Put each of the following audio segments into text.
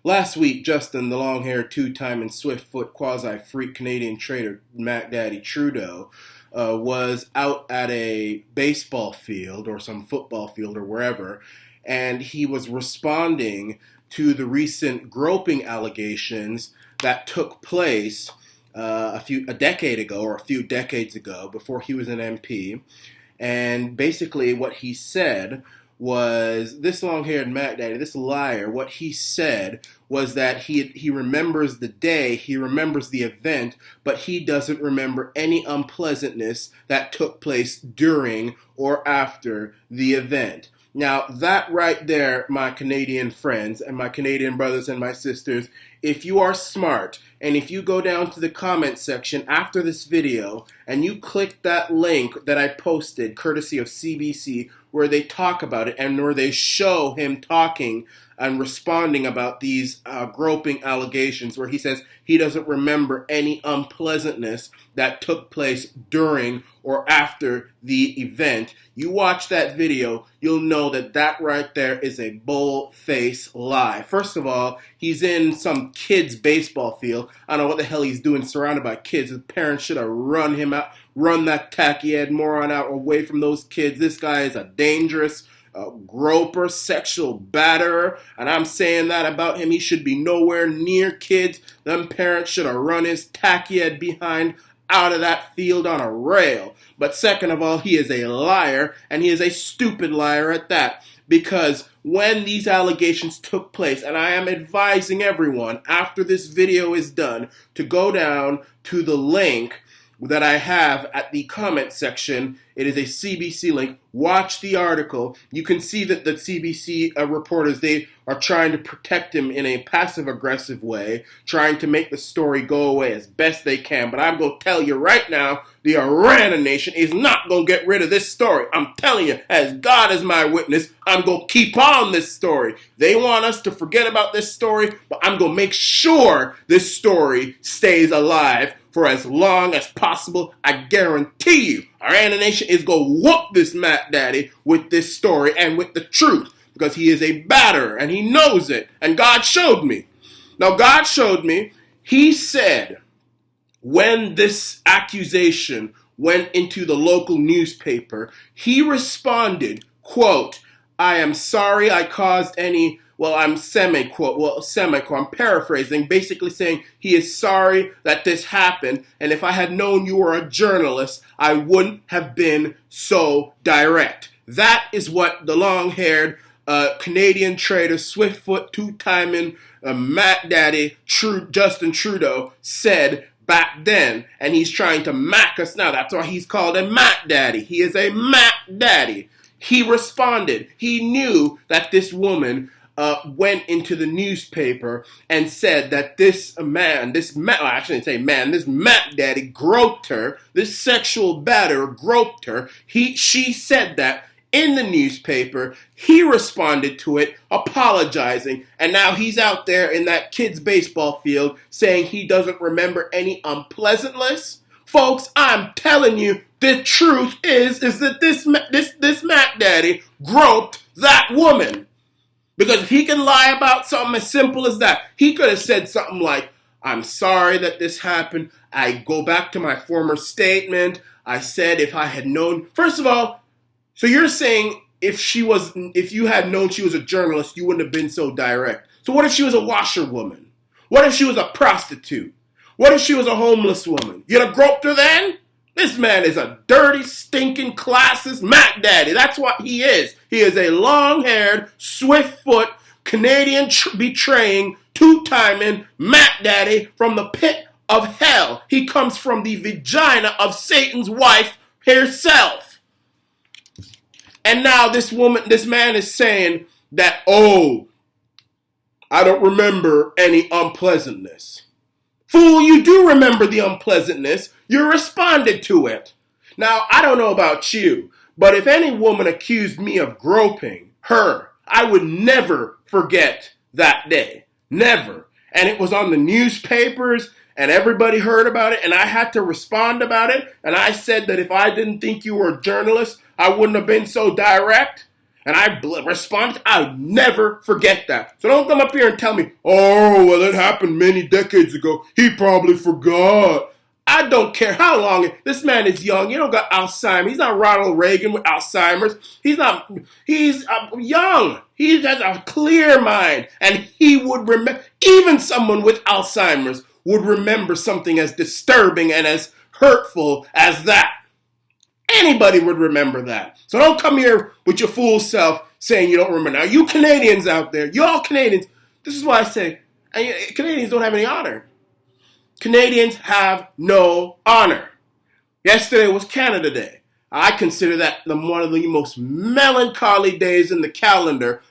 Last week, Justin, the long-haired, two-time and swift-foot quasi-freak Canadian trader Mac Daddy Trudeau, was out at a baseball field or some football field or wherever, and he was responding to the recent groping allegations that took place a decade ago or a few decades ago before he was an MP. And basically what he said was, this long-haired Mac Daddy, this liar, what he said was that he remembers the day, he remembers the event, but he doesn't remember any unpleasantness that took place during or after the event. Now, that right there, my Canadian friends and my Canadian brothers and my sisters, if you are smart and if you go down to the comment section after this video and you click that link that I posted, courtesy of CBC, where they talk about it and where they show him talking and responding about these groping allegations, where he says he doesn't remember any unpleasantness that took place during or after the event. You watch that video, you'll know that that right there is a bull-faced lie. First of all, he's in some kid's baseball field. I don't know what the hell he's doing surrounded by kids. His parents should have run him out, run that tacky-head moron out away from those kids. This guy is a dangerous groper, sexual batterer, and I'm saying that about him. He should be nowhere near kids. Them parents should have run his tacky head behind out of that field on a rail. But second of all, he is a liar, and he is a stupid liar at that, because when these allegations took place, and I am advising everyone after this video is done to go down to the link that I have at the comment section. It is a CBC link. Watch the article. You can see that the CBC reporters, they are trying to protect him in a passive-aggressive way, trying to make the story go away as best they can. But I'm going to tell you right now, the Iran Nation is not going to get rid of this story. I'm telling you, as God is my witness, I'm going to keep on this story. They want us to forget about this story, but I'm going to make sure this story stays alive for as long as possible. I guarantee you, our Nation is going to whoop this Mac Daddy with this story and with the truth, because he is a batterer and he knows it. And God showed me. Now, God showed me, he said, when this accusation went into the local newspaper, he responded, quote, "I am sorry I caused any," well, I'm I'm paraphrasing, basically saying he is sorry that this happened, and if I had known you were a journalist, I wouldn't have been so direct. That is what the long-haired Canadian trader, swift-foot, two-timing Mac Daddy, Justin Trudeau said back then, and he's trying to Mac us now. That's why he's called a Mac Daddy. He is a Mac Daddy. He responded. He knew that this woman went into the newspaper and said that this Mac Daddy groped her, this sexual batterer groped her. She said that in the newspaper. He responded to it, apologizing, and now he's out there in that kid's baseball field saying he doesn't remember any unpleasantness. Folks, I'm telling you, the truth is that this Mac Daddy groped that woman. Because if he can lie about something as simple as that, he could have said something like, "I'm sorry that this happened. I go back to my former statement. I said if I had known." First of all, so you're saying if you had known she was a journalist, you wouldn't have been so direct. So what if she was a washerwoman? What if she was a prostitute? What if she was a homeless woman? You'd have groped her then? This man is a dirty, stinking, classist Mac Daddy. That's what he is. He is a long-haired, swift-foot, Canadian betraying, two-timing Mac Daddy from the pit of hell. He comes from the vagina of Satan's wife herself. And now this man is saying that, "Oh, I don't remember any unpleasantness." Fool, you do remember the unpleasantness. You responded to it. Now, I don't know about you, but if any woman accused me of groping her, I would never forget that day. Never. And it was on the newspapers, and everybody heard about it, and I had to respond about it, and I said that if I didn't think you were a journalist, I wouldn't have been so direct. And I responded, I'll never forget that. So don't come up here and tell me, oh, well, it happened many decades ago. He probably forgot. I don't care how long. This man is young. You don't got Alzheimer's. He's not Ronald Reagan with Alzheimer's. He's young. He has a clear mind. And he would remember, even someone with Alzheimer's would remember something as disturbing and as hurtful as that. Anybody would remember that. So don't come here with your fool self saying you don't remember. Now, you Canadians out there, you all Canadians, this is why I say, Canadians don't have any honor. Canadians have no honor. Yesterday was Canada Day. I consider that one of the most melancholy days in the calendar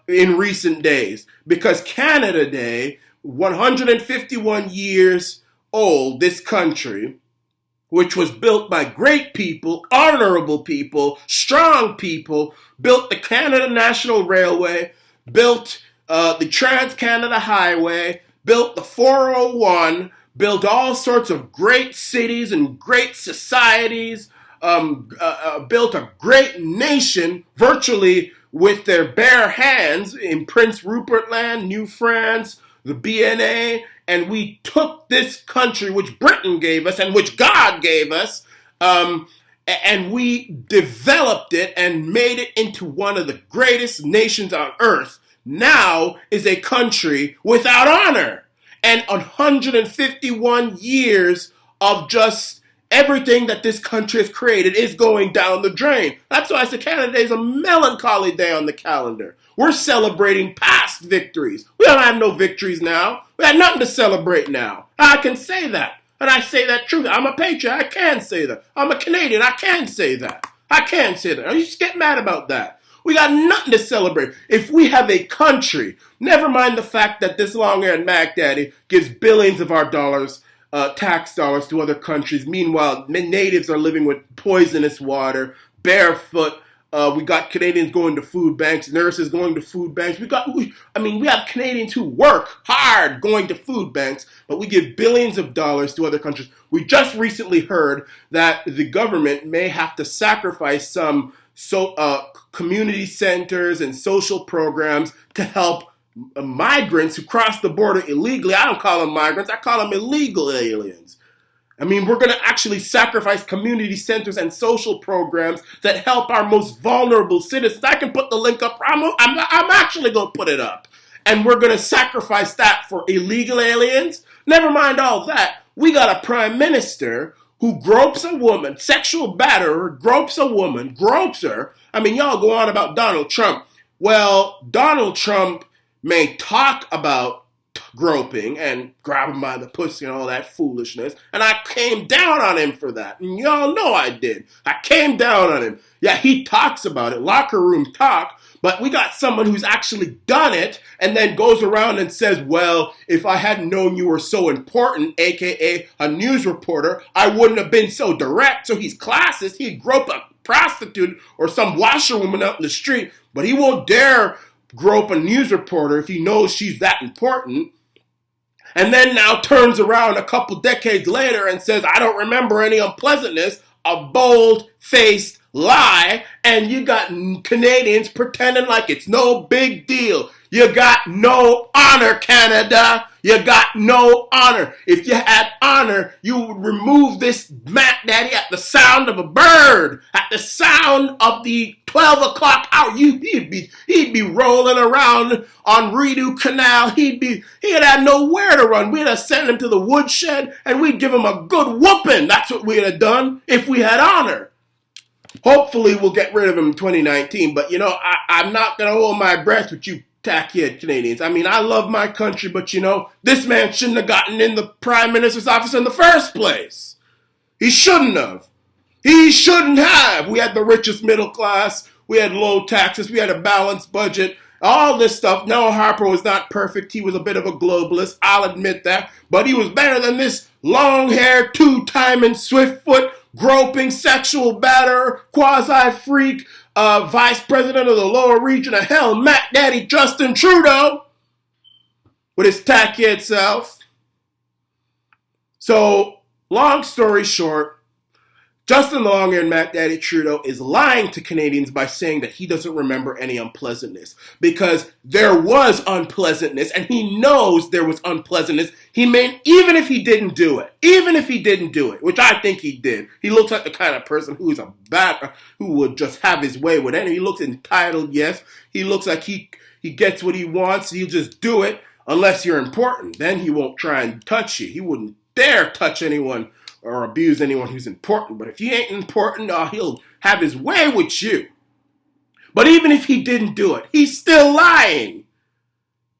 in recent days. Because Canada Day, 151 years old, this country, which was built by great people, honorable people, strong people, built the Canada National Railway, built the Trans-Canada Highway, built the 401, built all sorts of great cities and great societies, built a great nation virtually with their bare hands in Prince Rupert Land, New France, the BNA, and we took this country, which Britain gave us and which God gave us, and we developed it and made it into one of the greatest nations on earth. Now is a country without honor. And 151 years of just everything that this country has created is going down the drain. That's why I said Canada Day is a melancholy day on the calendar. We're celebrating past victories. We don't have no victories now. We have nothing to celebrate now. I can say that. And I say that truth. I'm a patriot. I can say that. I'm a Canadian. I can say that. I can say that. You just get mad about that. We got nothing to celebrate. If we have a country, never mind the fact that this long-haired Mac Daddy gives billions of our dollars, tax dollars to other countries. Meanwhile, natives are living with poisonous water, barefoot. We got Canadians going to food banks, nurses going to food banks. We have Canadians who work hard going to food banks, but we give billions of dollars to other countries. We just recently heard that the government may have to sacrifice some community centers and social programs to help migrants who cross the border illegally. I don't call them migrants. I call them illegal aliens. I mean, we're going to actually sacrifice community centers and social programs that help our most vulnerable citizens. I can put the link up. I'm actually going to put it up. And we're going to sacrifice that for illegal aliens? Never mind all that. We got a prime minister who gropes a woman, sexual batterer, gropes a woman, gropes her. I mean, y'all go on about Donald Trump. Well, Donald Trump may talk about groping and grabbing by the pussy and all that foolishness, and I came down on him for that. And y'all know I did. I came down on him. Yeah, he talks about it, locker room talk, but we got someone who's actually done it and then goes around and says, well, if I hadn't known you were so important, aka a news reporter, I wouldn't have been so direct. So he's classist. He'd grope a prostitute or some washerwoman out in the street, but he won't dare grope a news reporter if he knows she's that important. And then now turns around a couple decades later and says, I don't remember any unpleasantness, a bold-faced lie, and you got Canadians pretending like it's no big deal. You got no honor, Canada. You got no honor. If you had honor, you would remove this Mac Daddy at the sound of a bird, at the sound of the 12 o'clock hour. He'd be rolling around on Redo Canal. He'd have nowhere to run. We'd have sent him to the woodshed and we'd give him a good whooping. That's what we'd have done if we had honor. Hopefully we'll get rid of him in 2019, but I'm not going to hold my breath with you tacky-head Canadians. I mean, I love my country, but this man shouldn't have gotten in the Prime Minister's office in the first place. He shouldn't have. He shouldn't have. We had the richest middle class. We had low taxes. We had a balanced budget. All this stuff. No, Harper was not perfect. He was a bit of a globalist. I'll admit that. But he was better than this long-haired, two-timing, swift-foot, groping, sexual batterer, quasi-freak, vice president of the lower region of hell, Mac Daddy Justin Trudeau, with his tacky-head self. So, long story short, Justin Long and Matt Daddy Trudeau is lying to Canadians by saying that he doesn't remember any unpleasantness, because there was unpleasantness and he knows there was unpleasantness. Even if he didn't do it, which I think he did. He looks like the kind of person who would just have his way with anything. He looks entitled, yes. He looks like he gets what he wants. He'll just do it unless you're important. Then he won't try and touch you. He wouldn't dare touch anyone or abuse anyone who's important. But if you ain't important, he'll have his way with you. But even if he didn't do it, he's still lying.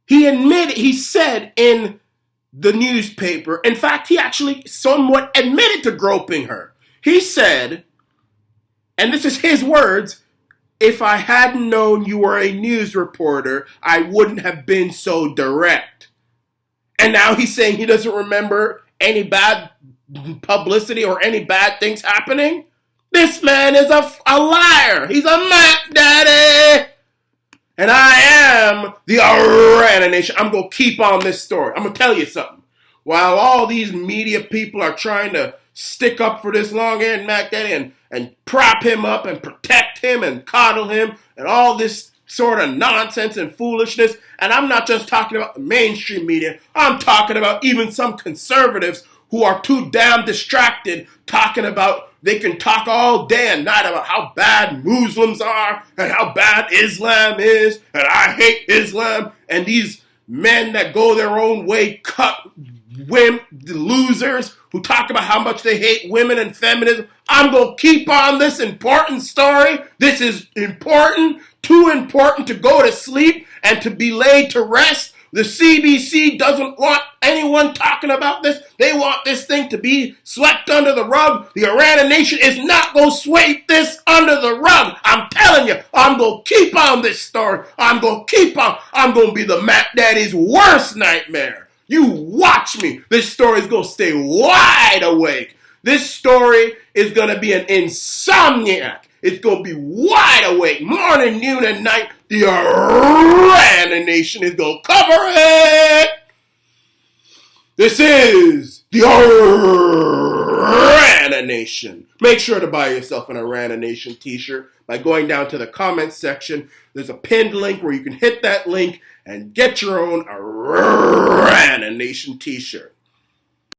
He said in the newspaper, in fact, he actually somewhat admitted to groping her. He said, and this is his words, "If I hadn't known you were a news reporter, I wouldn't have been so direct." And now he's saying he doesn't remember any bad publicity or any bad things happening? This man is a liar. He's a Mac Daddy. And I am the Arana Nation. I'm going to keep on this story. I'm going to tell you something. While all these media people are trying to stick up for this long-haired Mac Daddy and prop him up and protect him and coddle him and all this sort of nonsense and foolishness, and I'm not just talking about the mainstream media, I'm talking about even some conservatives who are too damn distracted talking about, they can talk all day and night about how bad Muslims are and how bad Islam is and I hate Islam, and these men that go their own way, cut women, losers who talk about how much they hate women and feminism. I'm going to keep on this important story. This is important, too important to go to sleep and to be laid to rest. The CBC doesn't want anyone talking about this. They want this thing to be swept under the rug. The Arana Nation is not going to sweep this under the rug. I'm telling you, I'm going to keep on this story. I'm going to keep on. I'm going to be the Mac Daddy's worst nightmare. You watch me. This story is going to stay wide awake. This story is going to be an insomniac. It's going to be wide awake, morning, noon, and night. The Arana Nation is going to cover it. This is the Arana Nation. Make sure to buy yourself an Arana Nation t-shirt by going down to the comments section. There's a pinned link where you can hit that link and get your own Arana Nation t-shirt.